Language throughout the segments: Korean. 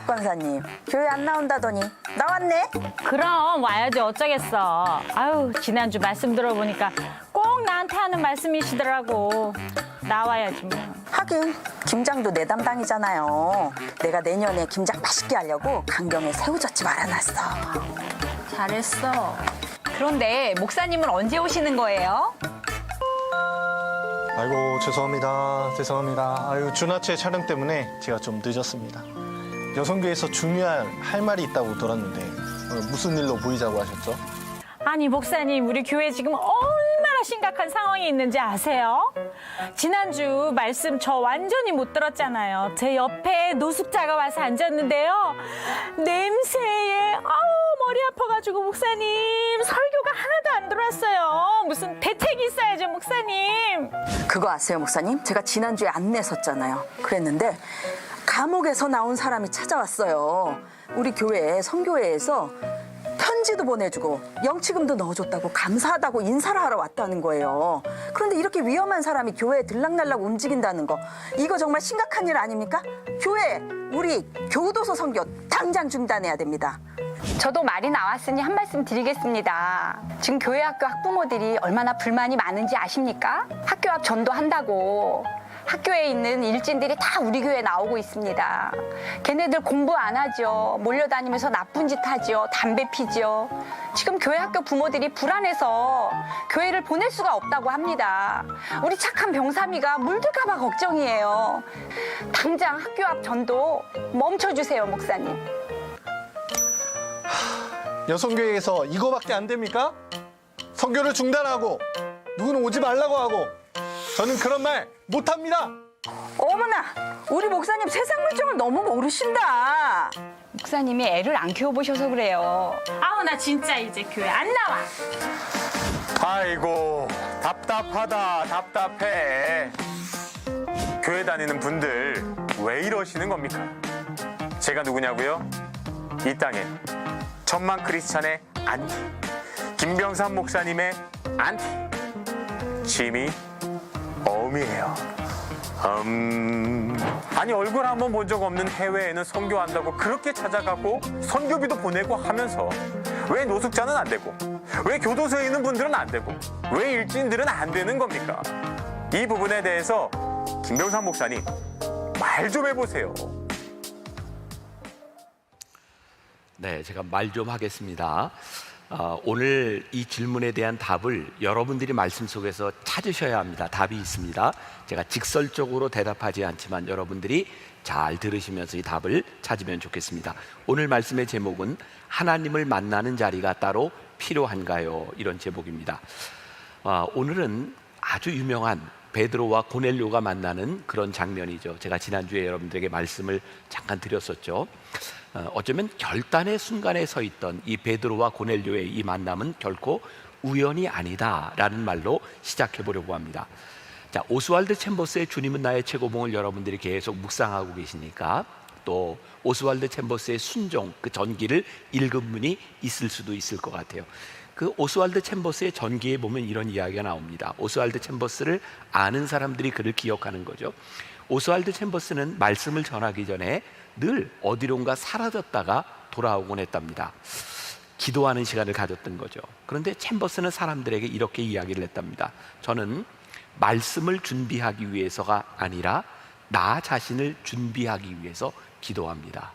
박 권사님, 교회 안 나온다더니 나왔네? 그럼 와야지 어쩌겠어. 아유, 지난주 말씀 들어보니까 꼭 나한테 하는 말씀이시더라고. 나와야지 뭐. 하긴 김장도 내 담당이잖아요. 내가 내년에 김장 맛있게 하려고 강경에 새우젓집 알아놨어. 잘했어. 그런데 목사님은 언제 오시는 거예요? 아이고 죄송합니다. 아유 주나치의 촬영 때문에 제가 좀 늦었습니다. 여성교회에서 중요한 할 말이 있다고 들었는데 무슨 일로 모이자고 하셨죠? 아니 목사님, 우리 교회 지금 얼마나 심각한 상황이 있는지 아세요? 지난주 말씀 저 완전히 못 들었잖아요. 제 옆에 노숙자가 와서 앉았는데요. 냄새에 머리 아파가지고 목사님 설교가 하나도 안 들어왔어요. 무슨 대책이 있어야죠 목사님. 그거 아세요, 목사님? 제가 지난주에 안내 섰잖아요. 그랬는데 감옥에서 나온 사람이 찾아왔어요. 우리 교회 성교회에서 편지도 보내주고 영치금도 넣어줬다고 감사하다고 인사를 하러 왔다는 거예요. 그런데 이렇게 위험한 사람이 교회에 들락날락 움직인다는 거, 이거 정말 심각한 일 아닙니까? 교회, 우리 교도소 선교 당장 중단해야 됩니다. 저도 말이 나왔으니 한 말씀 드리겠습니다. 지금 교회 학교 학부모들이 얼마나 불만이 많은지 아십니까? 학교 앞 전도한다고 학교에 있는 일진들이 다 우리 교회에 나오고 있습니다. 걔네들 공부 안 하죠. 몰려다니면서 나쁜 짓 하죠. 담배 피죠. 지금 교회 학교 부모들이 불안해서 교회를 보낼 수가 없다고 합니다. 우리 착한 병삼이가 물들까 봐 걱정이에요. 당장 학교 앞 전도 멈춰주세요, 목사님. 여성교회에서 이거밖에 안 됩니까? 선교를 중단하고 누구는 오지 말라고 하고 저는 그런 말 못합니다. 어머나, 우리 목사님 세상 물정을 너무 모르신다. 목사님이 애를 안 키워보셔서 그래요. 아우, 나 진짜 이제 교회 안 나와. 아이고 답답해. 교회 다니는 분들 왜 이러시는 겁니까? 제가 누구냐고요? 이 땅에 천만 크리스찬의 안티, 김병삼 목사님의 안티, 짐이 엄이에요. 아니 얼굴 한번 본 적 없는 해외에는 선교한다고 그렇게 찾아가고 선교비도 보내고 하면서 왜 노숙자는 안 되고 왜 교도소에 있는 분들은 안 되고 왜 일진들은 안 되는 겁니까? 이 부분에 대해서 김병삼 목사님 말 좀 해보세요. 네, 제가 말 좀 하겠습니다. 오늘 이 질문에 대한 답을 여러분들이 말씀 속에서 찾으셔야 합니다. 답이 있습니다. 제가 직설적으로 대답하지 않지만 여러분들이 잘 들으시면서 이 답을 찾으면 좋겠습니다. 오늘 말씀의 제목은 하나님을 만나는 자리가 따로 필요한가요? 이런 제목입니다. 오늘은 아주 유명한 베드로와 고넬료가 만나는 그런 장면이죠. 제가 지난주에 여러분들에게 말씀을 잠깐 드렸었죠. 어쩌면 결단의 순간에 서 있던 이 베드로와 고넬료의 이 만남은 결코 우연이 아니다라는 말로 시작해 보려고 합니다. 자, 오스왈드 챔버스의 주님은 나의 최고봉을 여러분들이 계속 묵상하고 계시니까 또 오스왈드 챔버스의 순종, 그 전기를 읽은 분이 있을 수도 있을 것 같아요. 그 오스왈드 챔버스의 전기에 보면 이런 이야기가 나옵니다. 오스왈드 챔버스를 아는 사람들이 그를 기억하는 거죠. 오스왈드 챔버스는 말씀을 전하기 전에 늘 어디론가 사라졌다가 돌아오곤 했답니다. 기도하는 시간을 가졌던 거죠. 그런데 챔버스는 사람들에게 이렇게 이야기를 했답니다. 저는 말씀을 준비하기 위해서가 아니라 나 자신을 준비하기 위해서 기도합니다.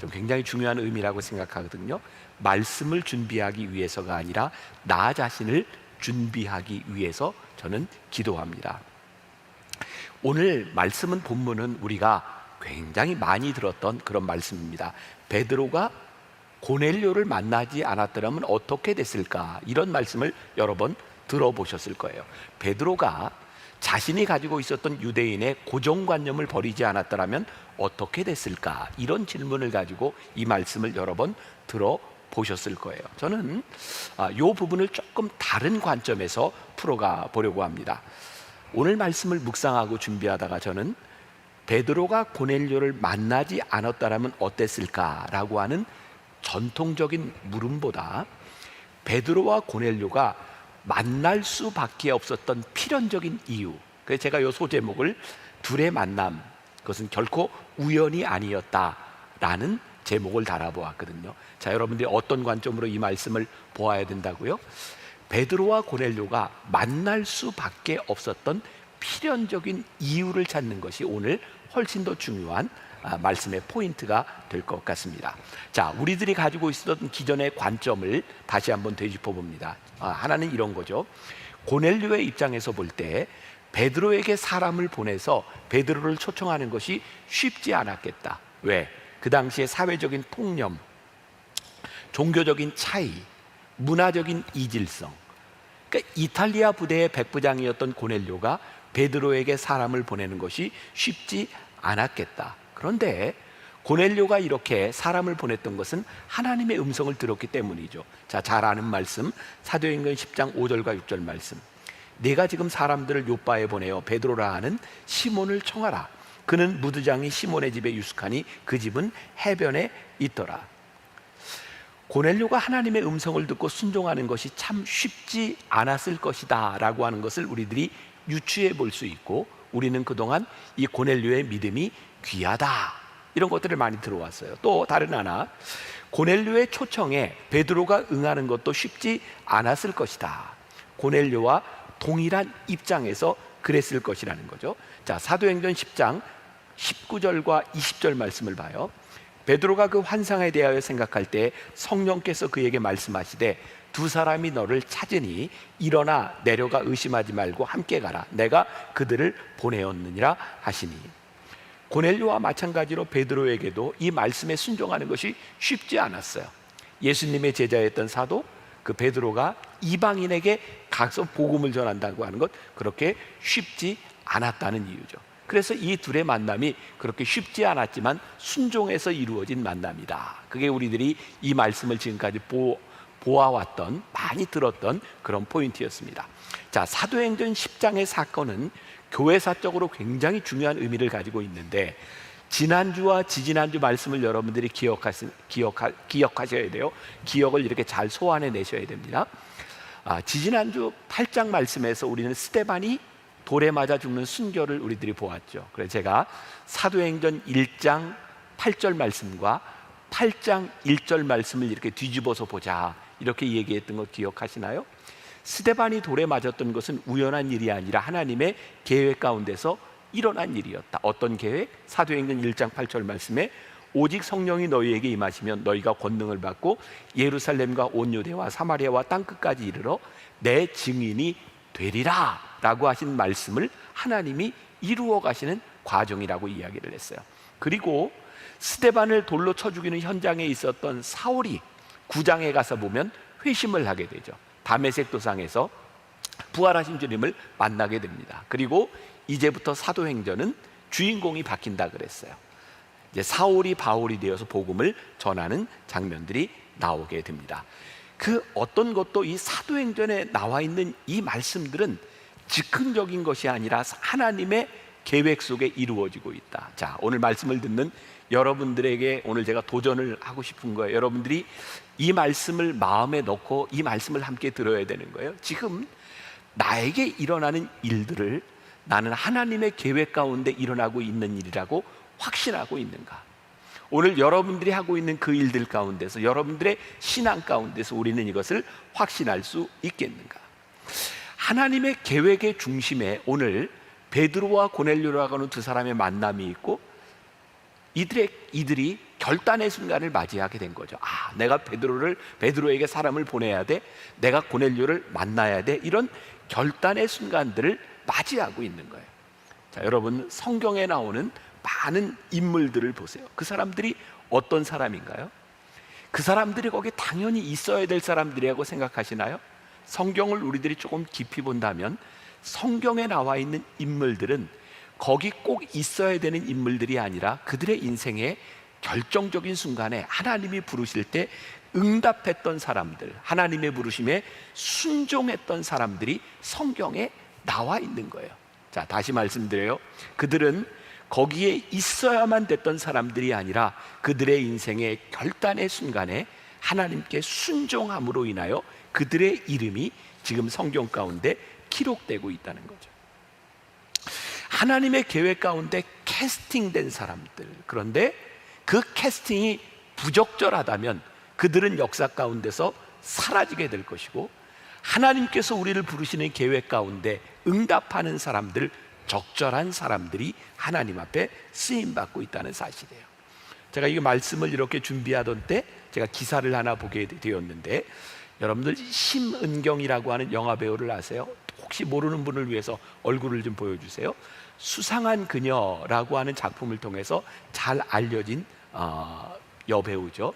좀 굉장히 중요한 의미라고 생각하거든요. 말씀을 준비하기 위해서가 아니라 나 자신을 준비하기 위해서 저는 기도합니다. 오늘 말씀은 본문은 우리가 굉장히 많이 들었던 그런 말씀입니다. 베드로가 고넬료를 만나지 않았더라면 어떻게 됐을까? 이런 말씀을 여러 번 들어보셨을 거예요. 베드로가 자신이 가지고 있었던 유대인의 고정관념을 버리지 않았더라면 어떻게 됐을까? 이런 질문을 가지고 이 말씀을 여러 번 들어보셨을 거예요. 저는 이 부분을 조금 다른 관점에서 풀어가 보려고 합니다. 오늘 말씀을 묵상하고 준비하다가 저는 베드로가 고넬료를 만나지 않았다면 어땠을까라고 하는 전통적인 물음보다 베드로와 고넬료가 만날 수밖에 없었던 필연적인 이유, 그래서 제가 이 소제목을 둘의 만남, 그것은 결코 우연이 아니었다 라는 제목을 달아보았거든요. 자, 여러분들이 어떤 관점으로 이 말씀을 보아야 된다고요? 베드로와 고넬료가 만날 수밖에 없었던 필연적인 이유를 찾는 것이 오늘 훨씬 더 중요한 말씀의 포인트가 될 것 같습니다. 자, 우리들이 가지고 있었던 기존의 관점을 다시 한번 되짚어 봅니다. 하나는 이런 거죠. 고넬료의 입장에서 볼 때 베드로에게 사람을 보내서 베드로를 초청하는 것이 쉽지 않았겠다. 왜? 그 당시에 사회적인 통념, 종교적인 차이, 문화적인 이질성. 그러니까 이탈리아 부대의 백부장이었던 고넬료가 베드로에게 사람을 보내는 것이 쉽지 않았겠다. 그런데 고넬료가 이렇게 사람을 보냈던 것은 하나님의 음성을 들었기 때문이죠. 자, 잘 아는 말씀, 사도행전 10장 5절과 6절 말씀. 내가 지금 사람들을 요바에 보내어 베드로라 하는 시몬을 청하라. 그는 무드장이 시몬의 집에 유숙하니 그 집은 해변에 있더라. 고넬료가 하나님의 음성을 듣고 순종하는 것이 참 쉽지 않았을 것이다 라고 하는 것을 우리들이 유추해 볼 수 있고, 우리는 그동안 이 고넬료의 믿음이 귀하다 이런 것들을 많이 들어왔어요. 또 다른 하나, 고넬료의 초청에 베드로가 응하는 것도 쉽지 않았을 것이다. 고넬료와 동일한 입장에서 그랬을 것이라는 거죠. 자, 사도행전 10장 19절과 20절 말씀을 봐요. 베드로가 그 환상에 대하여 생각할 때 성령께서 그에게 말씀하시되 두 사람이 너를 찾으니 일어나 내려가 의심하지 말고 함께 가라. 내가 그들을 보내었느니라 하시니. 고넬료와 마찬가지로 베드로에게도 이 말씀에 순종하는 것이 쉽지 않았어요. 예수님의 제자였던 사도 그 베드로가 이방인에게 가서 복음을 전한다고 하는 것, 그렇게 쉽지 않았다는 이유죠. 그래서 이 둘의 만남이 그렇게 쉽지 않았지만 순종해서 이루어진 만남이다. 그게 우리들이 이 말씀을 지금까지 보아왔던, 많이 들었던 그런 포인트였습니다. 자, 사도행전 10장의 사건은 교회사적으로 굉장히 중요한 의미를 가지고 있는데, 지난주와 지지난주 말씀을 여러분들이 기억하셔야 돼요. 기억을 이렇게 잘 소환해 내셔야 됩니다. 지지난주 8장 말씀에서 우리는 스데반이 돌에 맞아 죽는 순교를 우리들이 보았죠. 그래서 제가 사도행전 1장 8절 말씀과 8장 1절 말씀을 이렇게 뒤집어서 보자 이렇게 얘기했던 거 기억하시나요? 스데반이 돌에 맞았던 것은 우연한 일이 아니라 하나님의 계획 가운데서 일어난 일이었다. 어떤 계획? 사도행전 1장 8절 말씀에 오직 성령이 너희에게 임하시면 너희가 권능을 받고 예루살렘과 온 유대와 사마리아와 땅끝까지 이르러 내 증인이 되리라 라고 하신 말씀을 하나님이 이루어 가시는 과정이라고 이야기를 했어요. 그리고 스데반을 돌로 쳐 죽이는 현장에 있었던 사울이 9장에 가서 보면 회심을 하게 되죠. 다메섹 도상에서 부활하신 주님을 만나게 됩니다. 그리고 이제부터 사도행전은 주인공이 바뀐다 그랬어요. 이제 사울이 바울이 되어서 복음을 전하는 장면들이 나오게 됩니다. 그 어떤 것도 이 사도행전에 나와 있는 이 말씀들은 즉흥적인 것이 아니라 하나님의 계획 속에 이루어지고 있다. 자, 오늘 말씀을 듣는 여러분들에게 오늘 제가 도전을 하고 싶은 거예요. 여러분들이 이 말씀을 마음에 넣고 이 말씀을 함께 들어야 되는 거예요. 지금 나에게 일어나는 일들을 나는 하나님의 계획 가운데 일어나고 있는 일이라고 확신하고 있는가? 오늘 여러분들이 하고 있는 그 일들 가운데서, 여러분들의 신앙 가운데서 우리는 이것을 확신할 수 있겠는가? 하나님의 계획의 중심에 오늘 베드로와 고넬료라고 하는 두 사람의 만남이 있고, 이들이 결단의 순간을 맞이하게 된 거죠. 내가 베드로에게 사람을 보내야 돼, 내가 고넬료를 만나야 돼, 이런 결단의 순간들을 맞이하고 있는 거예요. 자, 여러분, 성경에 나오는 많은 인물들을 보세요. 그 사람들이 어떤 사람인가요? 그 사람들이 거기 당연히 있어야 될 사람들이라고 생각하시나요? 성경을 우리들이 조금 깊이 본다면 성경에 나와 있는 인물들은 거기 꼭 있어야 되는 인물들이 아니라 그들의 인생의 결정적인 순간에 하나님이 부르실 때 응답했던 사람들, 하나님의 부르심에 순종했던 사람들이 성경에 나와 있는 거예요. 자, 다시 말씀드려요. 그들은 거기에 있어야만 됐던 사람들이 아니라 그들의 인생의 결단의 순간에 하나님께 순종함으로 인하여 그들의 이름이 지금 성경 가운데 기록되고 있다는 거죠. 하나님의 계획 가운데 캐스팅된 사람들, 그런데 그 그 캐스팅이 부적절하다면 그들은 역사 가운데서 사라지게 될 것이고, 하나님께서 우리를 부르시는 계획 가운데 응답하는 사람들, 적절한 사람들이 하나님 앞에 쓰임받고 있다는 사실이에요. 제가 이 말씀을 이렇게 준비하던 때 제가 기사를 하나 보게 되었는데, 여러분들 심은경이라고 하는 영화 배우를 아세요? 혹시 모르는 분을 위해서 얼굴을 좀 보여주세요. 수상한 그녀라고 하는 작품을 통해서 잘 알려진 여배우죠.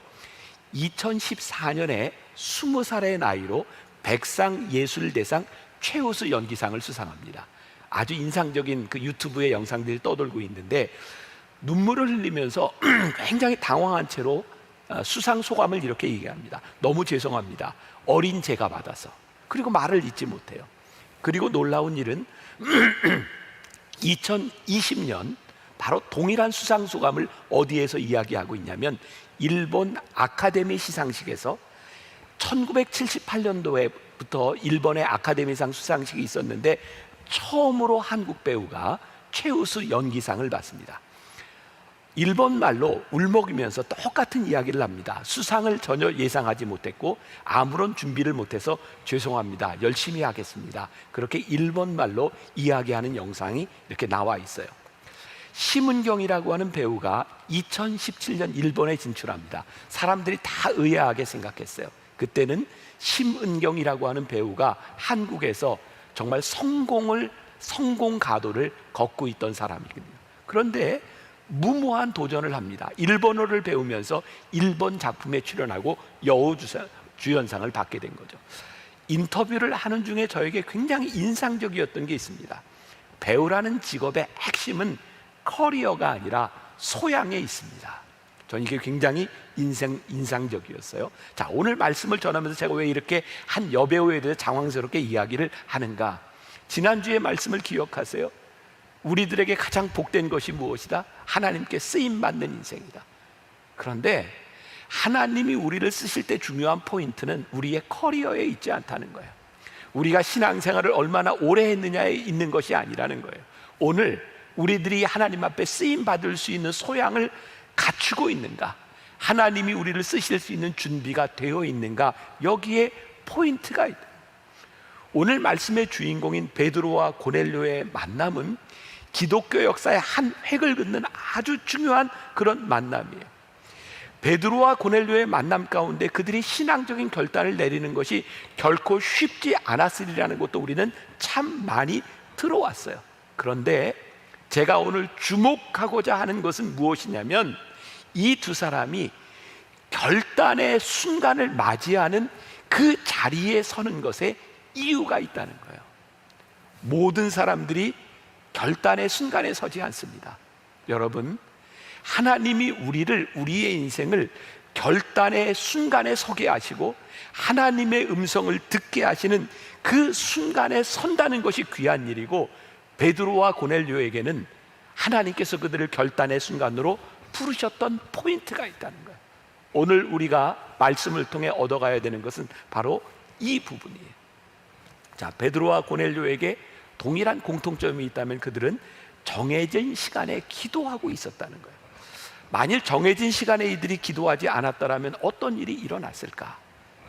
2014년에 20살의 나이로 백상예술대상 최우수 연기상을 수상합니다. 아주 인상적인 그 유튜브의 영상들이 떠돌고 있는데, 눈물을 흘리면서 굉장히 당황한 채로 수상 소감을 이렇게 얘기합니다. 너무 죄송합니다. 어린 제가 받아서. 그리고 말을 잇지 못해요. 그리고 놀라운 일은 2020년 바로 동일한 수상 소감을 어디에서 이야기하고 있냐면, 일본 아카데미 시상식에서 1978년도에부터 일본의 아카데미상 수상식이 있었는데 처음으로 한국 배우가 최우수 연기상을 받습니다. 일본 말로 울먹이면서 똑같은 이야기를 합니다. 수상을 전혀 예상하지 못했고 아무런 준비를 못해서 죄송합니다. 열심히 하겠습니다. 그렇게 일본 말로 이야기하는 영상이 이렇게 나와 있어요. 심은경이라고 하는 배우가 2017년 일본에 진출합니다. 사람들이 다 의아하게 생각했어요. 그때는 심은경이라고 하는 배우가 한국에서 정말 성공 가도를 걷고 있던 사람이거든요. 그런데 무모한 도전을 합니다. 일본어를 배우면서 일본 작품에 출연하고 여우주연상을 받게 된 거죠. 인터뷰를 하는 중에 저에게 굉장히 인상적이었던 게 있습니다. 배우라는 직업의 핵심은 커리어가 아니라 소양에 있습니다. 저는 이게 굉장히 인상적이었어요. 자, 오늘 말씀을 전하면서 제가 왜 이렇게 한 여배우에 대해서 장황스럽게 이야기를 하는가? 지난주의 말씀을 기억하세요? 우리들에게 가장 복된 것이 무엇이다? 하나님께 쓰임받는 인생이다. 그런데 하나님이 우리를 쓰실 때 중요한 포인트는 우리의 커리어에 있지 않다는 거예요. 우리가 신앙생활을 얼마나 오래 했느냐에 있는 것이 아니라는 거예요. 오늘 우리들이 하나님 앞에 쓰임받을 수 있는 소양을 갖추고 있는가? 하나님이 우리를 쓰실 수 있는 준비가 되어 있는가? 여기에 포인트가 있다. 오늘 말씀의 주인공인 베드로와 고넬료의 만남은 기독교 역사의 한 획을 긋는 아주 중요한 그런 만남이에요. 베드로와 고넬료의 만남 가운데 그들이 신앙적인 결단을 내리는 것이 결코 쉽지 않았으리라는 것도 우리는 참 많이 들어왔어요. 그런데 제가 오늘 주목하고자 하는 것은 무엇이냐면, 이 두 사람이 결단의 순간을 맞이하는 그 자리에 서는 것에 이유가 있다는 거예요. 모든 사람들이 결단의 순간에 서지 않습니다. 여러분, 하나님이 우리의 인생을 결단의 순간에 서게 하시고 하나님의 음성을 듣게 하시는 그 순간에 선다는 것이 귀한 일이고, 베드로와 고넬료에게는 하나님께서 그들을 결단의 순간으로 부르셨던 포인트가 있다는 거예요. 오늘 우리가 말씀을 통해 얻어가야 되는 것은 바로 이 부분이에요. 자, 베드로와 고넬료에게 동일한 공통점이 있다면 그들은 정해진 시간에 기도하고 있었다는 거예요. 만일 정해진 시간에 이들이 기도하지 않았더라면 어떤 일이 일어났을까?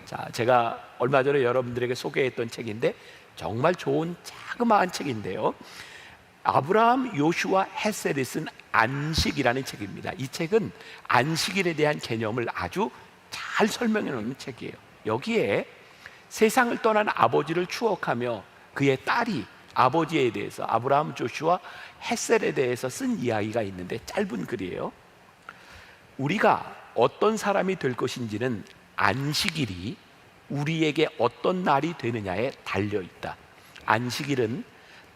자, 제가 얼마 전에 여러분들에게 소개했던 책인데 정말 좋은 자그마한 책인데요, 아브라함 요슈아 헤셀이 쓴 안식이라는 책입니다. 이 책은 안식일에 대한 개념을 아주 잘 설명해 놓는 책이에요. 여기에 세상을 떠난 아버지를 추억하며 그의 딸이 아버지에 대해서, 아브라함 조슈아 헤셀에 대해서 쓴 이야기가 있는데 짧은 글이에요. 우리가 어떤 사람이 될 것인지는 안식일이 우리에게 어떤 날이 되느냐에 달려있다. 안식일은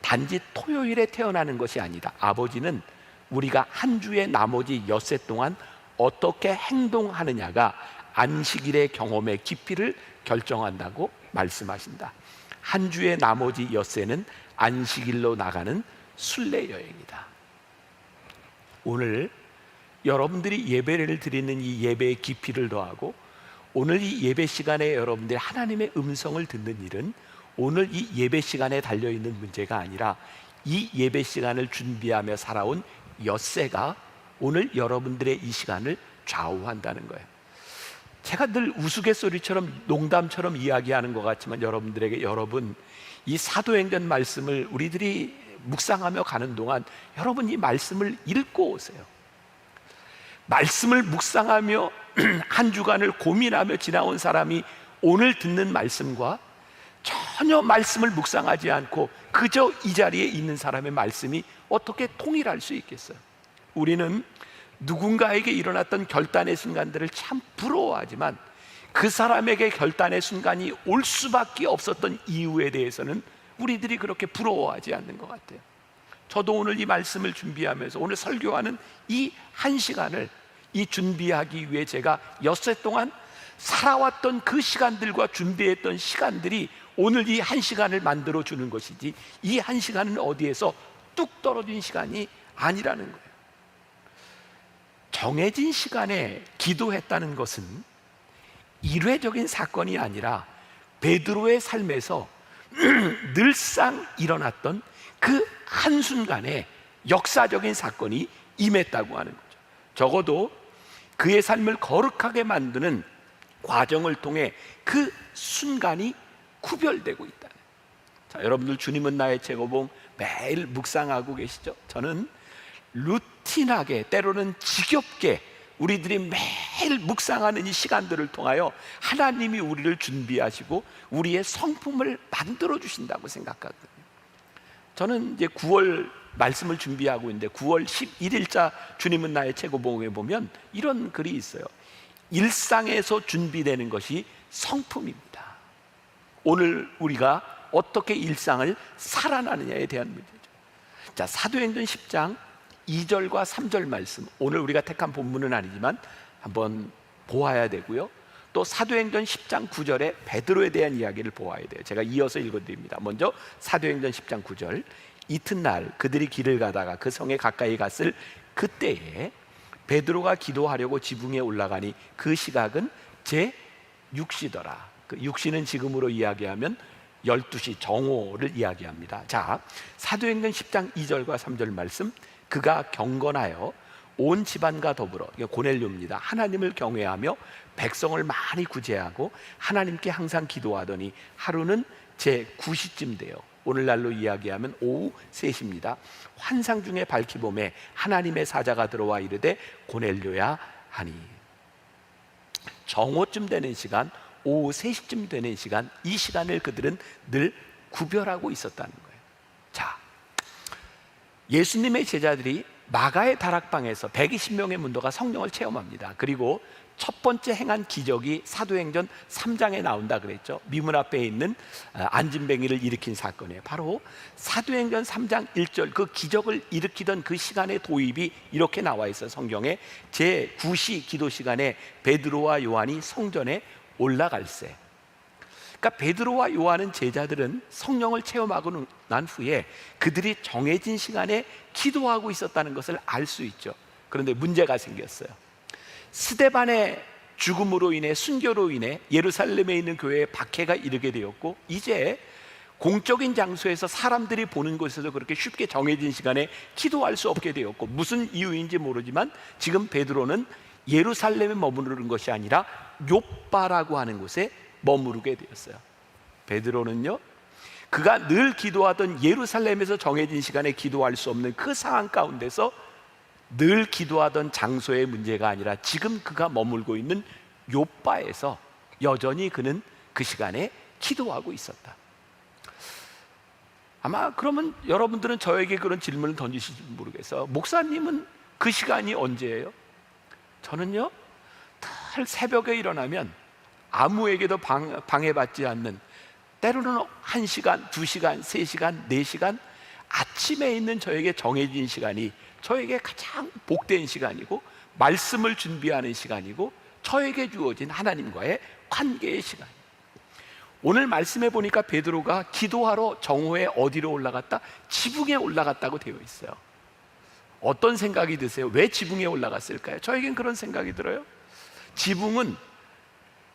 단지 토요일에 태어나는 것이 아니다. 아버지는 우리가 한 주의 나머지 엿새 동안 어떻게 행동하느냐가 안식일의 경험의 깊이를 결정한다고 말씀하신다. 한 주의 나머지 엿새는 안식일로 나가는 순례 여행이다. 오늘 여러분들이 예배를 드리는 이 예배의 깊이를 더하고 오늘 이 예배 시간에 여러분들이 하나님의 음성을 듣는 일은 오늘 이 예배 시간에 달려있는 문제가 아니라 이 예배 시간을 준비하며 살아온 엿새가 오늘 여러분들의 이 시간을 좌우한다는 거예요. 제가 늘 우스갯소리처럼 농담처럼 이야기하는 것 같지만 여러분들에게, 여러분 이 사도행전 말씀을 우리들이 묵상하며 가는 동안 여러분 이 말씀을 읽고 오세요. 말씀을 묵상하며 한 주간을 고민하며 지나온 사람이 오늘 듣는 말씀과 전혀 말씀을 묵상하지 않고 그저 이 자리에 있는 사람의 말씀이 어떻게 통일할 수 있겠어요? 우리는 누군가에게 일어났던 결단의 순간들을 참 부러워하지만 그 사람에게 결단의 순간이 올 수밖에 없었던 이유에 대해서는 우리들이 그렇게 부러워하지 않는 것 같아요. 저도 오늘 이 말씀을 준비하면서 오늘 설교하는 이 한 시간을 이 준비하기 위해 제가 엿새 동안 살아왔던 그 시간들과 준비했던 시간들이 오늘 이 한 시간을 만들어 주는 것이지, 이 한 시간은 어디에서 뚝 떨어진 시간이 아니라는 거예요. 정해진 시간에 기도했다는 것은 일회적인 사건이 아니라 베드로의 삶에서 늘상 일어났던 그 한순간에 역사적인 사건이 임했다고 하는 거죠. 적어도 그의 삶을 거룩하게 만드는 과정을 통해 그 순간이 구별되고 있다. 자, 여러분들 주님은 나의 최고봉 매일 묵상하고 계시죠? 저는 루틴하게, 때로는 지겹게 우리들이 매일 묵상하는 이 시간들을 통하여 하나님이 우리를 준비하시고 우리의 성품을 만들어 주신다고 생각하거든요. 저는 이제 9월 말씀을 준비하고 있는데 9월 11일자 주님은 나의 최고봉에 보면 이런 글이 있어요. 일상에서 준비되는 것이 성품입니다. 오늘 우리가 어떻게 일상을 살아나느냐에 대한 문제죠. 자, 사도행전 10장 2절과 3절 말씀, 오늘 우리가 택한 본문은 아니지만 한번 보아야 되고요. 또 사도행전 10장 9절에 베드로에 대한 이야기를 보아야 돼요. 제가 이어서 읽어드립니다. 먼저 사도행전 10장 9절. 이튿날 그들이 길을 가다가 그 성에 가까이 갔을 그때에 베드로가 기도하려고 지붕에 올라가니 그 시각은 제6시더라. 그 6시는 지금으로 이야기하면 12시 정오를 이야기합니다. 자, 사도행전 10장 2절과 3절 말씀. 그가 경건하여 온 집안과 더불어, 고넬료입니다, 하나님을 경외하며 백성을 많이 구제하고 하나님께 항상 기도하더니 하루는 제9시쯤 돼요. 오늘날로 이야기하면 오후 3시입니다. 환상 중에 밝히 봄에 하나님의 사자가 들어와 이르되 고넬료야 하니. 정오쯤 되는 시간, 오후 3시쯤 되는 시간, 이 시간을 그들은 늘 구별하고 있었다는 거예요. 자, 예수님의 제자들이 마가의 다락방에서 120명의 문도가 성령을 체험합니다. 그리고 첫 번째 행한 기적이 사도행전 3장에 나온다 그랬죠. 미문 앞에 있는 안진뱅이를 일으킨 사건이에요. 바로 사도행전 3장 1절 그 기적을 일으키던 그 시간의 도입이 이렇게 나와 있어요. 성경에 제9시 기도 시간에 베드로와 요한이 성전에 올라갈세. 그러니까 베드로와 요한은 제자들은 성령을 체험하고 난 후에 그들이 정해진 시간에 기도하고 있었다는 것을 알 수 있죠. 그런데 문제가 생겼어요. 스데반의 죽음으로 인해, 순교로 인해 예루살렘에 있는 교회에 박해가 이르게 되었고, 이제 공적인 장소에서 사람들이 보는 곳에서 그렇게 쉽게 정해진 시간에 기도할 수 없게 되었고, 무슨 이유인지 모르지만 지금 베드로는 예루살렘에 머무르는 것이 아니라 욥바라고 하는 곳에 머무르게 되었어요. 베드로는요, 그가 늘 기도하던 예루살렘에서 정해진 시간에 기도할 수 없는 그 상황 가운데서 늘 기도하던 장소의 문제가 아니라 지금 그가 머물고 있는 욥바에서 여전히 그는 그 시간에 기도하고 있었다. 아마 그러면 여러분들은 저에게 그런 질문을 던지실지 모르겠어요. 목사님은 그 시간이 언제예요? 저는요, 늘 새벽에 일어나면 아무에게도 방해받지 않는, 때로는 1시간, 2시간, 3시간, 4시간 아침에 있는 저에게 정해진 시간이 저에게 가장 복된 시간이고 말씀을 준비하는 시간이고 저에게 주어진 하나님과의 관계의 시간. 오늘 말씀해 보니까 베드로가 기도하러 정오에 어디로 올라갔다? 지붕에 올라갔다고 되어 있어요. 어떤 생각이 드세요? 왜 지붕에 올라갔을까요? 저에겐 그런 생각이 들어요. 지붕은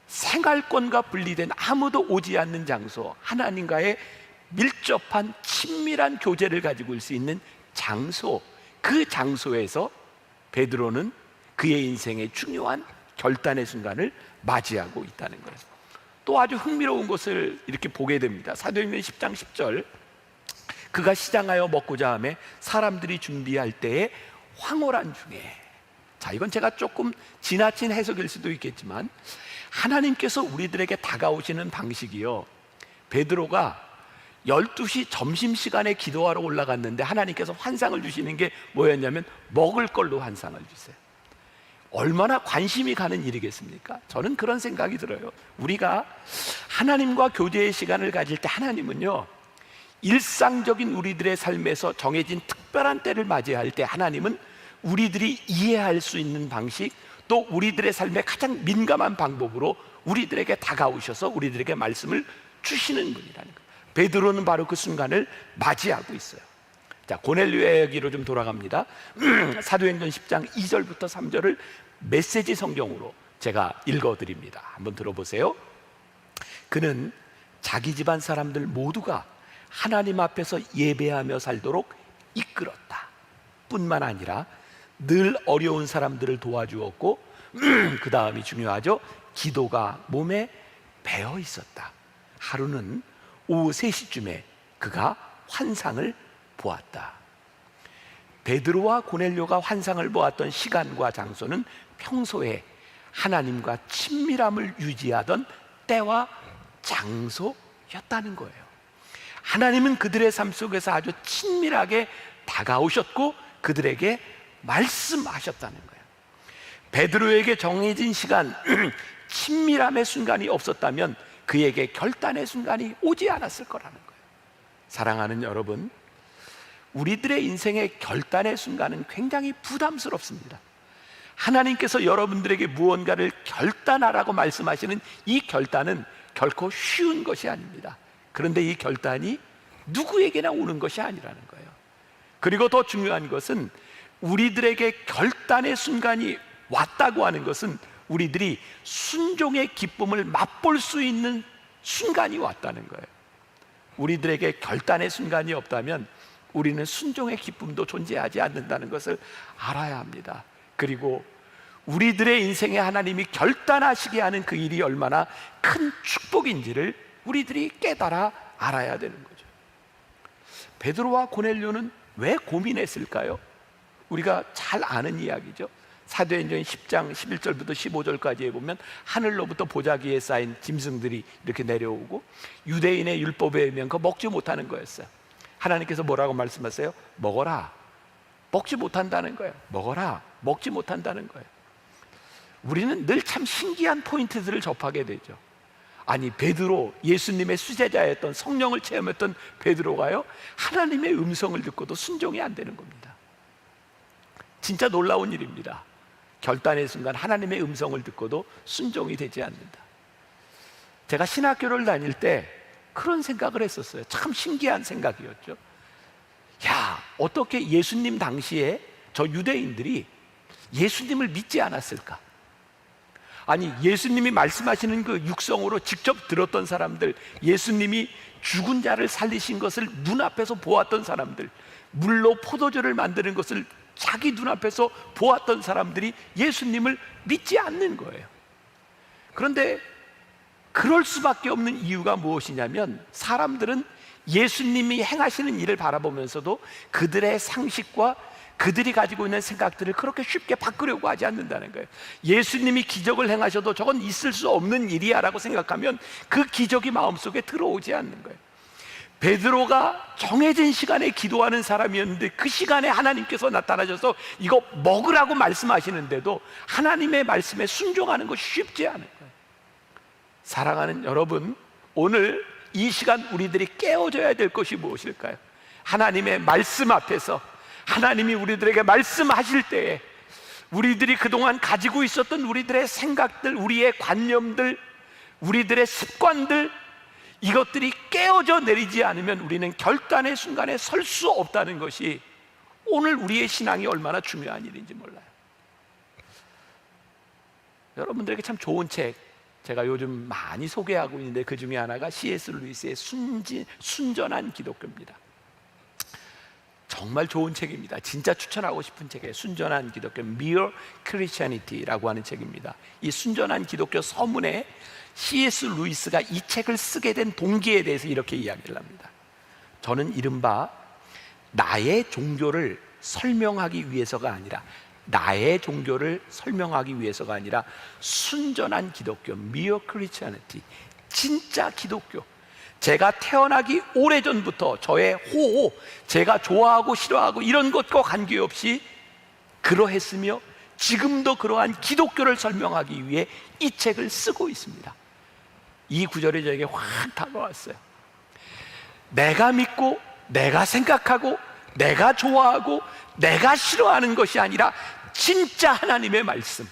생활권과 분리된 아무도 오지 않는 장소, 하나님과의 밀접한 친밀한 교제를 가지고 올 수 있는 장소, 그 장소에서 베드로는 그의 인생의 중요한 결단의 순간을 맞이하고 있다는 거예요. 또 아주 흥미로운 것을 이렇게 보게 됩니다. 사도행전 10장 10절, 그가 시장하여 먹고자 하매 사람들이 준비할 때에 황홀한 중에, 자, 이건 제가 조금 지나친 해석일 수도 있겠지만 하나님께서 우리들에게 다가오시는 방식이요, 베드로가 12시 점심시간에 기도하러 올라갔는데 하나님께서 환상을 주시는 게 뭐였냐면 먹을 걸로 환상을 주세요. 얼마나 관심이 가는 일이겠습니까? 저는 그런 생각이 들어요. 우리가 하나님과 교제의 시간을 가질 때 하나님은요, 일상적인 우리들의 삶에서 정해진 특별한 때를 맞이할 때 하나님은 우리들이 이해할 수 있는 방식, 또 우리들의 삶에 가장 민감한 방법으로 우리들에게 다가오셔서 우리들에게 말씀을 주시는 분이라는 거예요. 베드로는 바로 그 순간을 맞이하고 있어요. 자, 고넬료의 이야기로 좀 돌아갑니다. 사도행전 10장 2절부터 3절을 메시지 성경으로 제가 읽어드립니다. 한번 들어보세요. 그는 자기 집안 사람들 모두가 하나님 앞에서 예배하며 살도록 이끌었다 뿐만 아니라 늘 어려운 사람들을 도와주었고 그 다음이 중요하죠. 기도가 몸에 배어 있었다. 하루는 오후 3시쯤에 그가 환상을 보았다. 베드로와 고넬료가 환상을 보았던 시간과 장소는 평소에 하나님과 친밀함을 유지하던 때와 장소였다는 거예요. 하나님은 그들의 삶 속에서 아주 친밀하게 다가오셨고 그들에게 말씀하셨다는 거예요. 베드로에게 정해진 시간, 친밀함의 순간이 없었다면 그에게 결단의 순간이 오지 않았을 거라는 거예요. 사랑하는 여러분, 우리들의 인생의 결단의 순간은 굉장히 부담스럽습니다. 하나님께서 여러분들에게 무언가를 결단하라고 말씀하시는 이 결단은 결코 쉬운 것이 아닙니다. 그런데 이 결단이 누구에게나 오는 것이 아니라는 거예요. 그리고 더 중요한 것은 우리들에게 결단의 순간이 왔다고 하는 것은 우리들이 순종의 기쁨을 맛볼 수 있는 순간이 왔다는 거예요. 우리들에게 결단의 순간이 없다면 우리는 순종의 기쁨도 존재하지 않는다는 것을 알아야 합니다. 그리고 우리들의 인생에 하나님이 결단하시게 하는 그 일이 얼마나 큰 축복인지를 우리들이 깨달아 알아야 되는 거죠. 베드로와 고넬료는 왜 고민했을까요? 우리가 잘 아는 이야기죠. 사도행전 10장 11절부터 15절까지에 보면 하늘로부터 보자기에 쌓인 짐승들이 이렇게 내려오고 유대인의 율법에 의하면 그거 먹지 못하는 거였어요. 하나님께서 뭐라고 말씀하세요? 먹어라. 먹지 못한다는 거예요. 먹어라. 먹지 못한다는 거예요. 우리는 늘 참 신기한 포인트들을 접하게 되죠. 아니, 베드로, 예수님의 수제자였던, 성령을 체험했던 베드로가요, 하나님의 음성을 듣고도 순종이 안 되는 겁니다. 진짜 놀라운 일입니다. 결단의 순간 하나님의 음성을 듣고도 순종이 되지 않는다. 제가 신학교를 다닐 때 그런 생각을 했었어요. 참 신기한 생각이었죠. 야, 어떻게 예수님 당시에 저 유대인들이 예수님을 믿지 않았을까? 아니, 예수님이 말씀하시는 그 육성으로 직접 들었던 사람들, 예수님이 죽은 자를 살리신 것을 눈앞에서 보았던 사람들, 물로 포도주를 만드는 것을 자기 눈앞에서 보았던 사람들이 예수님을 믿지 않는 거예요. 그런데 그럴 수밖에 없는 이유가 무엇이냐면 사람들은 예수님이 행하시는 일을 바라보면서도 그들의 상식과 그들이 가지고 있는 생각들을 그렇게 쉽게 바꾸려고 하지 않는다는 거예요. 예수님이 기적을 행하셔도 저건 있을 수 없는 일이야 라고 생각하면 그 기적이 마음속에 들어오지 않는 거예요. 베드로가 정해진 시간에 기도하는 사람이었는데 그 시간에 하나님께서 나타나셔서 이거 먹으라고 말씀하시는데도 하나님의 말씀에 순종하는 것이 쉽지 않은 거예요. 사랑하는 여러분, 오늘 이 시간 우리들이 깨어져야 될 것이 무엇일까요? 하나님의 말씀 앞에서 하나님이 우리들에게 말씀하실 때에 우리들이 그동안 가지고 있었던 우리들의 생각들, 우리의 관념들, 우리들의 습관들, 이것들이 깨어져 내리지 않으면 우리는 결단의 순간에 설 수 없다는 것이 오늘 우리의 신앙이 얼마나 중요한 일인지 몰라요. 여러분들에게 참 좋은 책 제가 요즘 많이 소개하고 있는데 그 중에 하나가 C.S. 루이스의 순전한 기독교입니다. 정말 좋은 책입니다. 진짜 추천하고 싶은 책이에요. 순전한 기독교, Mere Christianity라고 하는 책입니다. 이 순전한 기독교 서문에 C.S. 루이스가 이 책을 쓰게 된 동기에 대해서 이렇게 이야기를 합니다. 저는 이른바 나의 종교를 설명하기 위해서가 아니라 순전한 기독교, Mere Christianity, 진짜 기독교, 제가 태어나기 오래전부터 저의 호호, 제가 좋아하고 싫어하고 이런 것과 관계없이 그러했으며 지금도 그러한 기독교를 설명하기 위해 이 책을 쓰고 있습니다. 이 구절이 저에게 확 다가왔어요. 내가 믿고 내가 생각하고 내가 좋아하고 내가 싫어하는 것이 아니라 진짜 하나님의 말씀,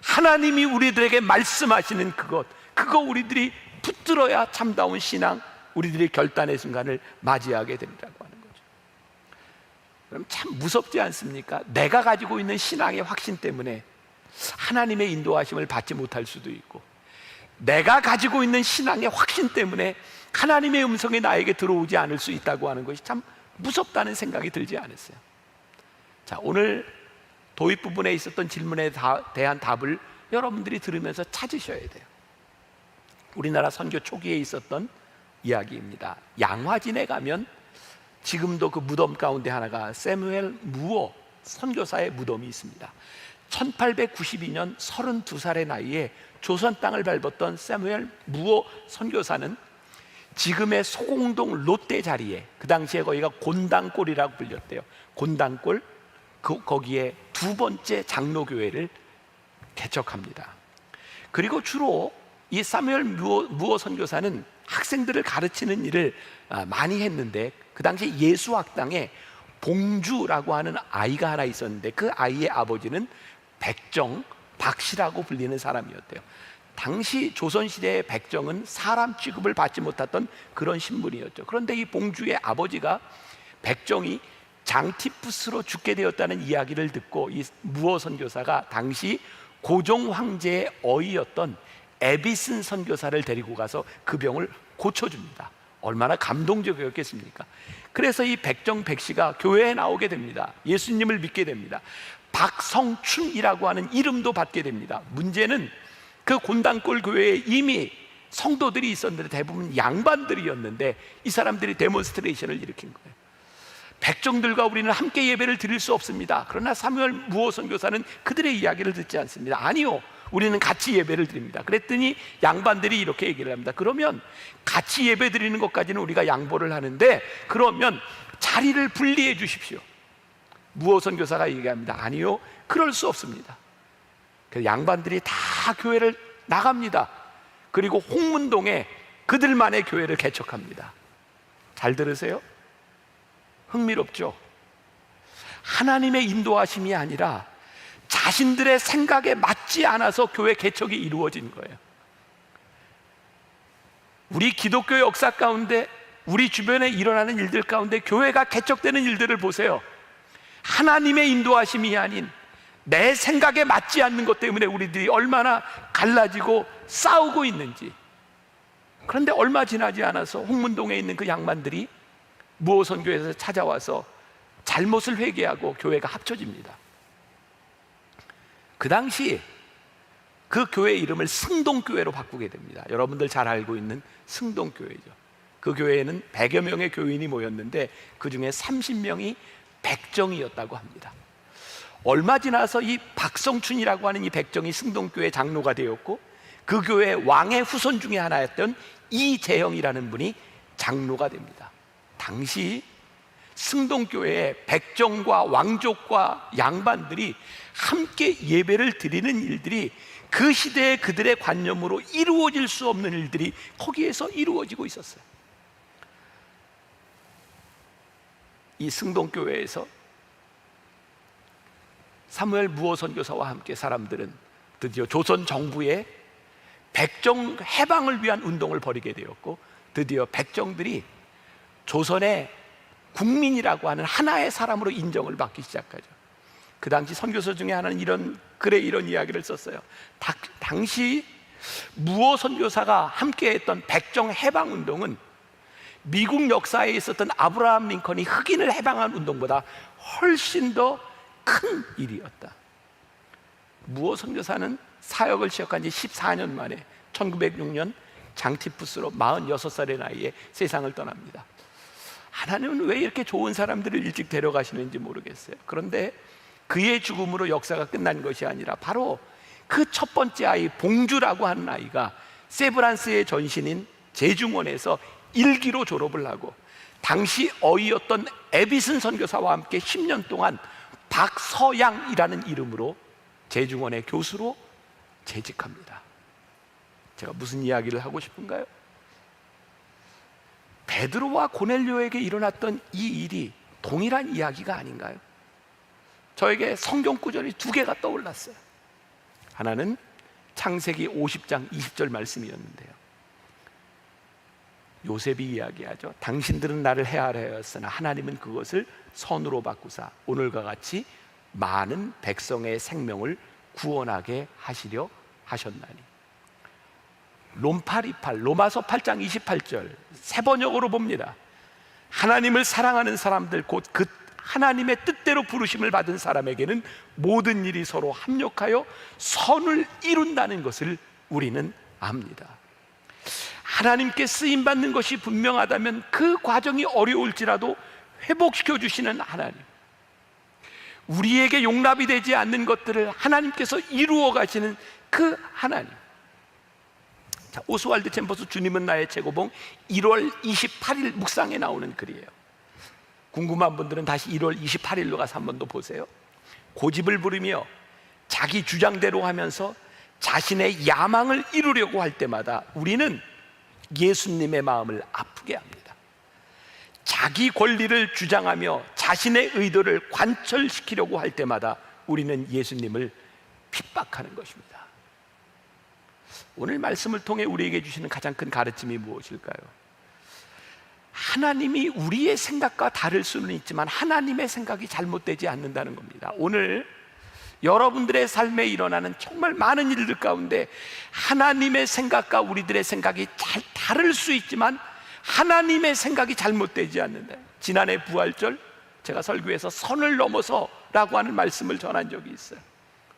하나님이 우리들에게 말씀하시는 그거 우리들이 붙들어야 참다운 신앙, 우리들이 결단의 순간을 맞이하게 된다고 하는 거죠. 그럼 참 무섭지 않습니까? 내가 가지고 있는 신앙의 확신 때문에 하나님의 인도하심을 받지 못할 수도 있고, 내가 가지고 있는 신앙의 확신 때문에 하나님의 음성이 나에게 들어오지 않을 수 있다고 하는 것이 참 무섭다는 생각이 들지 않았어요. 자, 오늘 도입 부분에 있었던 질문에 대한 답을 여러분들이 들으면서 찾으셔야 돼요. 우리나라 선교 초기에 있었던 이야기입니다. 양화진에 가면 지금도 그 무덤 가운데 하나가 새무엘 무어 선교사의 무덤이 있습니다. 1892년 32살의 나이에 조선 땅을 밟았던 새무엘 무어 선교사는 지금의 소공동 롯데 자리에, 그 당시에 거기가 곤당골이라고 불렸대요. 곤당골, 거기에 두 번째 장로교회를 개척합니다. 그리고 주로 이 사무엘 무어 선교사는 학생들을 가르치는 일을 많이 했는데, 그 당시 예수학당에 봉주라고 하는 아이가 하나 있었는데 그 아이의 아버지는 박씨라고 불리는 사람이었대요. 당시 조선시대의 백정은 사람 취급을 받지 못했던 그런 신분이었죠. 그런데 이 봉주의 아버지가 백정이 장티푸스로 죽게 되었다는 이야기를 듣고 이 무어 선교사가 당시 고종 황제의 어이였던 에비슨 선교사를 데리고 가서 그 병을 고쳐줍니다. 얼마나 감동적이었겠습니까? 그래서 이 백씨가 교회에 나오게 됩니다. 예수님을 믿게 됩니다. 박성춘이라고 하는 이름도 받게 됩니다. 문제는 그 곤당골 교회에 이미 성도들이 있었는데 대부분 양반들이었는데 이 사람들이 데몬스트레이션을 일으킨 거예요. 백정들과 우리는 함께 예배를 드릴 수 없습니다. 그러나 사무엘 무어 선교사는 그들의 이야기를 듣지 않습니다. 아니요, 우리는 같이 예배를 드립니다. 그랬더니 양반들이 이렇게 얘기를 합니다. 그러면 같이 예배 드리는 것까지는 우리가 양보를 하는데 그러면 자리를 분리해 주십시오. 무어 선교사가 얘기합니다. 아니요, 그럴 수 없습니다. 그래서 양반들이 다 교회를 나갑니다. 그리고 홍문동에 그들만의 교회를 개척합니다. 잘 들으세요? 흥미롭죠? 하나님의 인도하심이 아니라 자신들의 생각에 맞지 않아서 교회 개척이 이루어진 거예요. 우리 기독교 역사 가운데, 우리 주변에 일어나는 일들 가운데 교회가 개척되는 일들을 보세요. 하나님의 인도하심이 아닌 내 생각에 맞지 않는 것 때문에 우리들이 얼마나 갈라지고 싸우고 있는지. 그런데 얼마 지나지 않아서 홍문동에 있는 그 양반들이 무어선교에서 찾아와서 잘못을 회개하고 교회가 합쳐집니다. 그 당시 그 교회 이름을 승동교회로 바꾸게 됩니다. 여러분들 잘 알고 있는 승동교회죠. 그 교회에는 100여 명의 교인이 모였는데 그 중에 30명이 백정이었다고 합니다. 얼마 지나서 이 박성춘이라고 하는 이 백정이 승동교회 장로가 되었고, 그 교회 왕의 후손 중에 하나였던 이재형이라는 분이 장로가 됩니다. 당시 승동교회에 백정과 왕족과 양반들이 함께 예배를 드리는 일들이 그 시대의 그들의 관념으로 이루어질 수 없는 일들이 거기에서 이루어지고 있었어요. 이 승동교회에서 사무엘 무어 선교사와 함께 사람들은 드디어 조선 정부의 백정 해방을 위한 운동을 벌이게 되었고, 드디어 백정들이 조선의 국민이라고 하는 하나의 사람으로 인정을 받기 시작하죠. 그 당시 선교서 중에 하나는 이런 이야기를 썼어요. 당시 무어 선교사가 함께했던 백정 해방 운동은 미국 역사에 있었던 아브라함 링컨이 흑인을 해방한 운동보다 훨씬 더 큰 일이었다. 무호 선교사는 사역을 시작한 지 14년 만에 1906년 장티푸스로 46살의 나이에 세상을 떠납니다. 하나님은 왜 이렇게 좋은 사람들을 일찍 데려가시는지 모르겠어요. 그런데 그의 죽음으로 역사가 끝난 것이 아니라 바로 그 첫 번째 아이 봉주라고 하는 아이가 세브란스의 전신인 제중원에서 일기로 졸업을 하고 당시 어이였던 에비슨 선교사와 함께 10년 동안 박서양이라는 이름으로 제중원의 교수로 재직합니다. 제가 무슨 이야기를 하고 싶은가요? 베드로와 고넬료에게 일어났던 이 일이 동일한 이야기가 아닌가요? 저에게 성경 구절이 두 개가 떠올랐어요. 하나는 창세기 50장 20절 말씀이었는데요. 요셉이 이야기하죠. 당신들은 나를 해하려 하였으나 하나님은 그것을 선으로 바꾸사 오늘과 같이 많은 백성의 생명을 구원하게 하시려 하셨나니. 롬파리팔 로마서 8장 28절 새 번역으로 봅니다. 하나님을 사랑하는 사람들 곧 그 하나님의 뜻대로 부르심을 받은 사람에게는 모든 일이 서로 합력하여 선을 이룬다는 것을 우리는 압니다. 하나님께 쓰임받는 것이 분명하다면 그 과정이 어려울지라도 회복시켜 주시는 하나님, 우리에게 용납이 되지 않는 것들을 하나님께서 이루어 가시는 그 하나님. 자, 오스왈드 챔버스 주님은 나의 최고봉 1월 28일 묵상에 나오는 글이에요. 궁금한 분들은 다시 1월 28일로 가서 한 번 더 보세요. 고집을 부리며 자기 주장대로 하면서 자신의 야망을 이루려고 할 때마다 우리는 예수님의 마음을 아프게 합니다. 자기 권리를 주장하며 자신의 의도를 관철시키려고 할 때마다 우리는 예수님을 핍박하는 것입니다. 오늘 말씀을 통해 우리에게 주시는 가장 큰 가르침이 무엇일까요? 하나님이 우리의 생각과 다를 수는 있지만 하나님의 생각이 잘못되지 않는다는 겁니다. 오늘 여러분들의 삶에 일어나는 정말 많은 일들 가운데 하나님의 생각과 우리들의 생각이 잘 다를 수 있지만 하나님의 생각이 잘못되지 않는다. 지난해 부활절 제가 설교에서 선을 넘어서라고 하는 말씀을 전한 적이 있어요.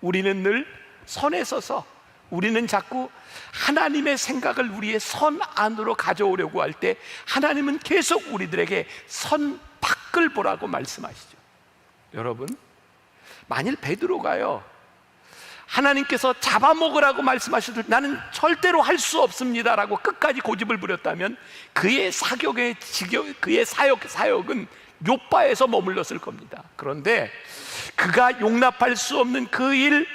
우리는 늘 선에 서서 우리는 자꾸 하나님의 생각을 우리의 선 안으로 가져오려고 할 때 하나님은 계속 우리들에게 선 밖을 보라고 말씀하시죠. 여러분, 만일 베드로가요 하나님께서 잡아먹으라고 말씀하셔도 나는 절대로 할 수 없습니다라고 끝까지 고집을 부렸다면 그의 사역은 요바에서 머물렀을 겁니다. 그런데 그가 용납할 수 없는 그 일,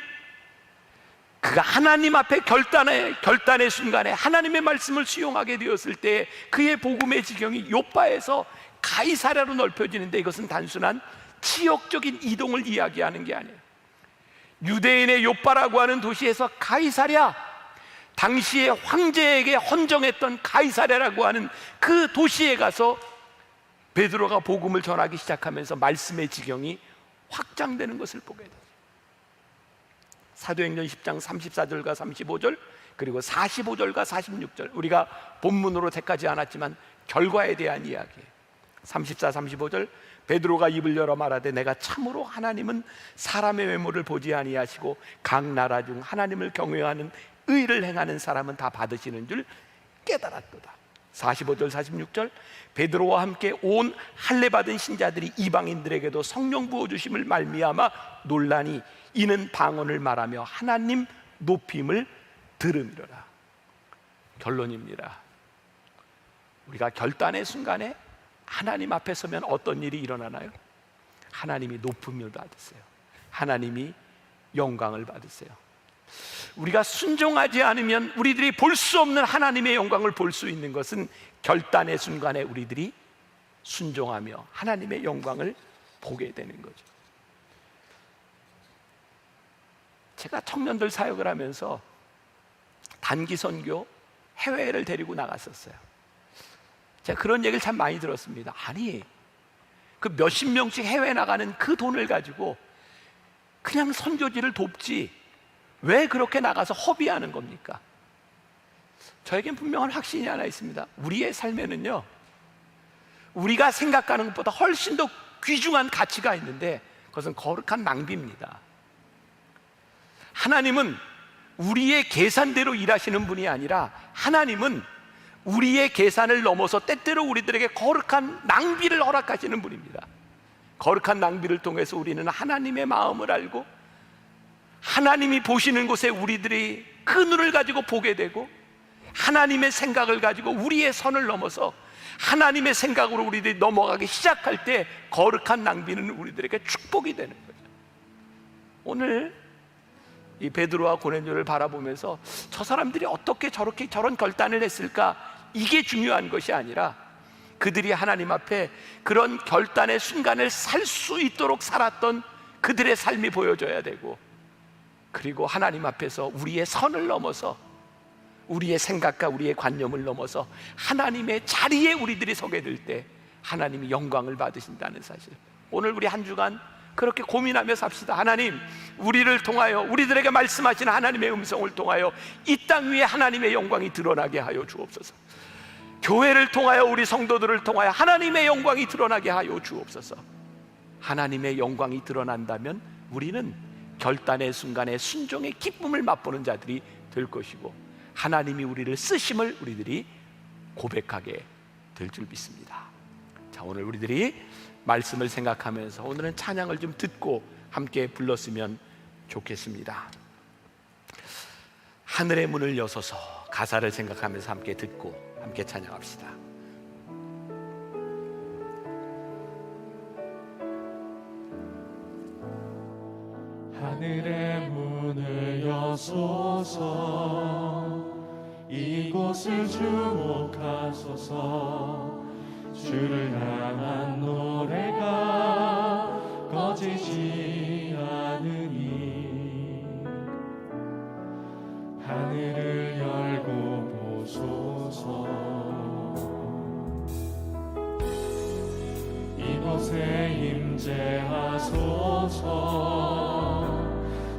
그가 하나님 앞에 결단의 순간에 하나님의 말씀을 수용하게 되었을 때 그의 복음의 지경이 요바에서 가이사랴로 넓혀지는데 이것은 단순한 지역적인 이동을 이야기하는 게 아니에요. 유대인의 요바라고 하는 도시에서 가이사랴, 당시에 황제에게 헌정했던 가이사랴라고 하는 그 도시에 가서 베드로가 복음을 전하기 시작하면서 말씀의 지경이 확장되는 것을 보게 돼요. 사도행전 10장 34절과 35절 그리고 45절과 46절, 우리가 본문으로 택하지 않았지만 결과에 대한 이야기예요. 34, 35절 베드로가 입을 열어 말하되 내가 참으로 하나님은 사람의 외모를 보지 아니하시고 각 나라 중 하나님을 경외하는 의를 행하는 사람은 다 받으시는 줄 깨달았도다. 45절 46절 베드로와 함께 온 할례 받은 신자들이 이방인들에게도 성령 부어주심을 말미암아 논란이 이는 방언을 말하며 하나님 높임을 들음이로라. 결론입니다. 우리가 결단의 순간에 하나님 앞에 서면 어떤 일이 일어나나요? 하나님이 높음을 받으세요. 하나님이 영광을 받으세요. 우리가 순종하지 않으면 우리들이 볼 수 없는 하나님의 영광을 볼 수 있는 것은 결단의 순간에 우리들이 순종하며 하나님의 영광을 보게 되는 거죠. 제가 청년들 사역을 하면서 단기 선교 해외를 데리고 나갔었어요. 제가 그런 얘기를 참 많이 들었습니다. 아니, 그 몇십 명씩 해외 나가는 그 돈을 가지고 그냥 선교지를 돕지 왜 그렇게 나가서 허비하는 겁니까? 저에겐 분명한 확신이 하나 있습니다. 우리의 삶에는요 우리가 생각하는 것보다 훨씬 더 귀중한 가치가 있는데 그것은 거룩한 낭비입니다. 하나님은 우리의 계산대로 일하시는 분이 아니라 하나님은 우리의 계산을 넘어서 때때로 우리들에게 거룩한 낭비를 허락하시는 분입니다. 거룩한 낭비를 통해서 우리는 하나님의 마음을 알고 하나님이 보시는 곳에 우리들이 그 눈을 가지고 보게 되고 하나님의 생각을 가지고 우리의 선을 넘어서 하나님의 생각으로 우리들이 넘어가기 시작할 때 거룩한 낭비는 우리들에게 축복이 되는 거죠. 오늘 이 베드로와 고넬료를 바라보면서 저 사람들이 어떻게 저렇게 저런 결단을 했을까, 이게 중요한 것이 아니라 그들이 하나님 앞에 그런 결단의 순간을 살 수 있도록 살았던 그들의 삶이 보여져야 되고, 그리고 하나님 앞에서 우리의 선을 넘어서 우리의 생각과 우리의 관념을 넘어서 하나님의 자리에 우리들이 서게 될 때 하나님이 영광을 받으신다는 사실, 오늘 우리 한 주간 그렇게 고민하며 삽시다. 하나님, 우리를 통하여, 우리들에게 말씀하시는 하나님의 음성을 통하여 이 땅 위에 하나님의 영광이 드러나게 하여 주옵소서. 교회를 통하여, 우리 성도들을 통하여 하나님의 영광이 드러나게 하여 주옵소서. 하나님의 영광이 드러난다면 우리는 결단의 순간에 순종의 기쁨을 맛보는 자들이 될 것이고 하나님이 우리를 쓰심을 우리들이 고백하게 될 줄 믿습니다. 자, 오늘 우리들이 말씀을 생각하면서 오늘은 찬양을 좀 듣고 함께 불렀으면 좋겠습니다. 하늘의 문을 여소서, 가사를 생각하면서 함께 듣고 함께 찬양합시다. 하늘의 문을 여소서, 이곳을 주목하소서. 주를 향한 노래가 꺼지지 않으니 하늘을 열고 보소서. 이곳에 임재하소서.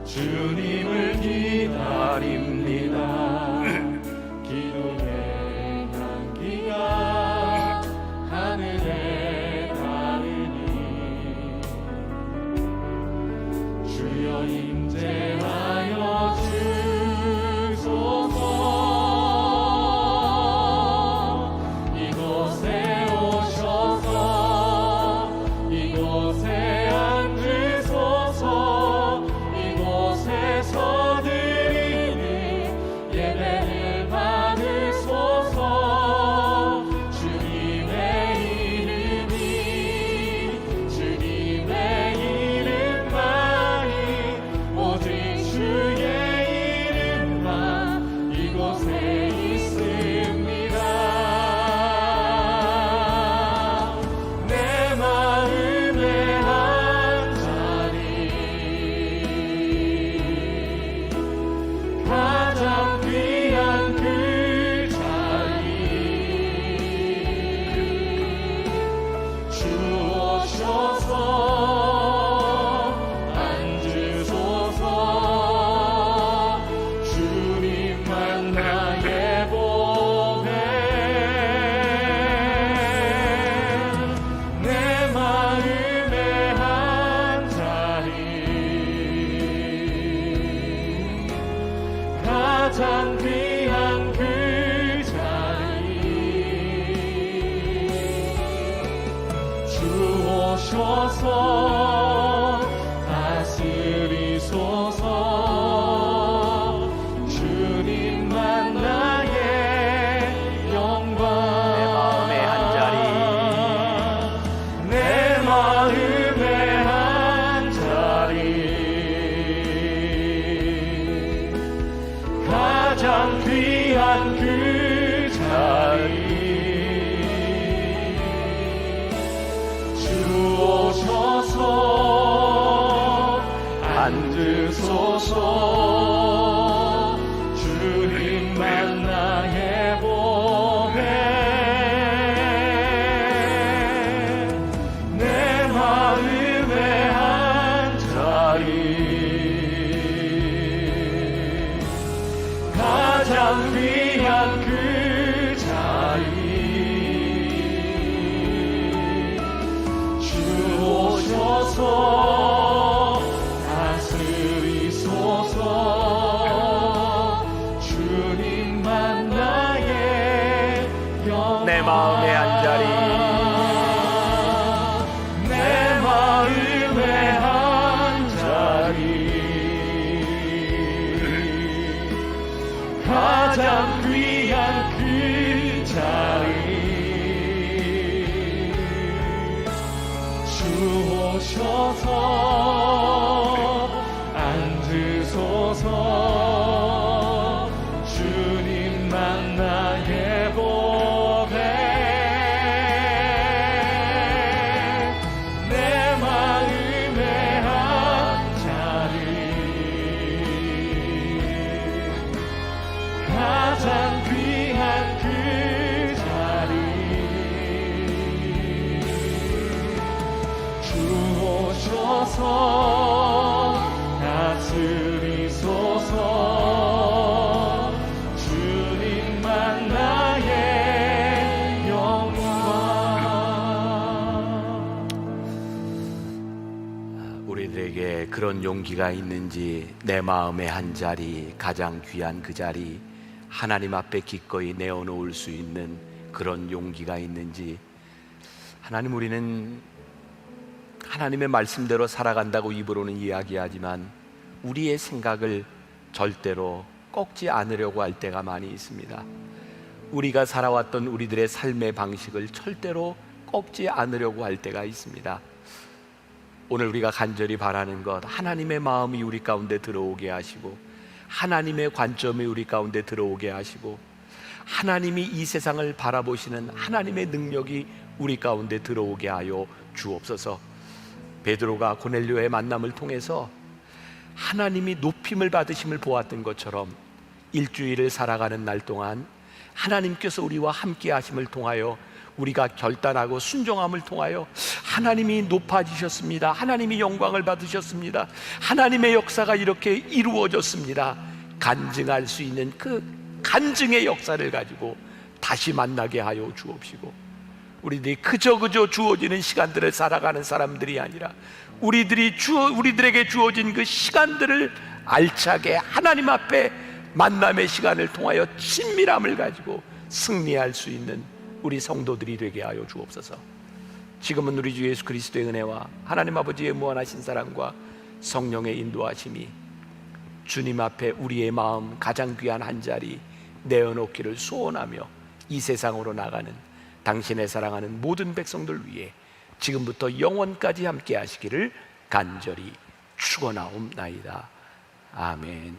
주님을 기다립니다. 기도의 향기가 하늘에 닿으니 주여 임재하여 주소서. 이곳에 오셔서 이곳에 앉으소서. 이곳에서 드리는 예배를 받으소서. 주님의 이름이, 주님의 이름만이, 오직 주의 이름만 이곳에 있습니다. 내 마음의 한 자리, 가장 귀한 그 자리, 주 오셔서 앉으소서. 주님만 나의 보배. 내 마음의 한 자리, 가장 귀한 그 자리, 주 오셔서 다스리소서. 주님만 나의 영광. 내 마음의 한 자리, 내 마음의 한 자리, 가장 귀한 그 자리, 주 오셔서 앉으소서. 주님만 나의 보배. 내 마음의 한 자리, 가장 귀한 그 자리, 내 마음의 한 자리 내 마음의 한 자리 가장 귀한 그 자리 주 오셔서 앉으소서 주님 만나게 보배 내 마음의 한 자리 가장 귀한 그 자리 주 오셔서 다스리소서 주님만 나의 영광. 우리들에게 그런 용기가 있는지 내 마음의 한 자리 가장 귀한 그 자리 하나님 앞에 기꺼이 내어놓을 수 있는 그런 용기가 있는지 하나님 우리는 하나님의 말씀대로 살아간다고 입으로는 이야기하지만 우리의 생각을 절대로 꺾지 않으려고 할 때가 많이 있습니다. 우리가 살아왔던 우리들의 삶의 방식을 절대로 꺾지 않으려고 할 때가 있습니다. 오늘 우리가 간절히 바라는 것 하나님의 마음이 우리 가운데 들어오게 하시고 하나님의 관점이 우리 가운데 들어오게 하시고 하나님이 이 세상을 바라보시는 하나님의 능력이 우리 가운데 들어오게 하여 주옵소서. 베드로가 고넬료의 만남을 통해서 하나님이 높임을 받으심을 보았던 것처럼 일주일을 살아가는 날 동안 하나님께서 우리와 함께 하심을 통하여 우리가 결단하고 순종함을 통하여 하나님이 높아지셨습니다. 하나님이 영광을 받으셨습니다. 하나님의 역사가 이렇게 이루어졌습니다. 간증할 수 있는 그 간증의 역사를 가지고 다시 만나게 하여 주옵시고 우리들이 그저 주어지는 시간들을 살아가는 사람들이 아니라 우리들에게 주어진 그 시간들을 알차게 하나님 앞에 만남의 시간을 통하여 친밀함을 가지고 승리할 수 있는 우리 성도들이 되게 하여 주옵소서. 지금은 우리 주 예수 그리스도의 은혜와 하나님 아버지의 무한하신 사랑과 성령의 인도하심이 주님 앞에 우리의 마음 가장 귀한 한 자리 내어놓기를 소원하며 이 세상으로 나가는 당신의 사랑하는 모든 백성들 위해 지금부터 영원까지 함께 하시기를 간절히 축원하옵나이다. 아멘.